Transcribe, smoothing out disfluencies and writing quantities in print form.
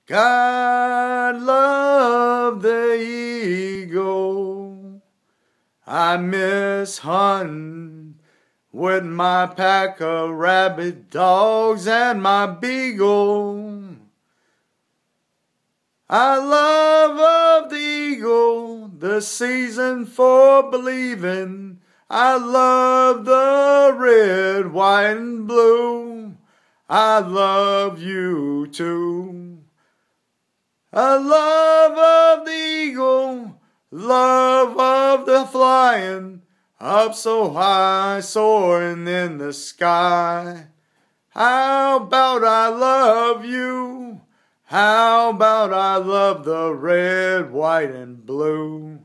God love the eagle. I miss hunting with my pack of rabid dogs and my beagle. I love of the eagle, the season for believing. I love the red, white, and blue. I love you too. I love of the eagle, love of the flying, up so high, soaring in the sky. How about I love you? How about I love the red, white, and blue?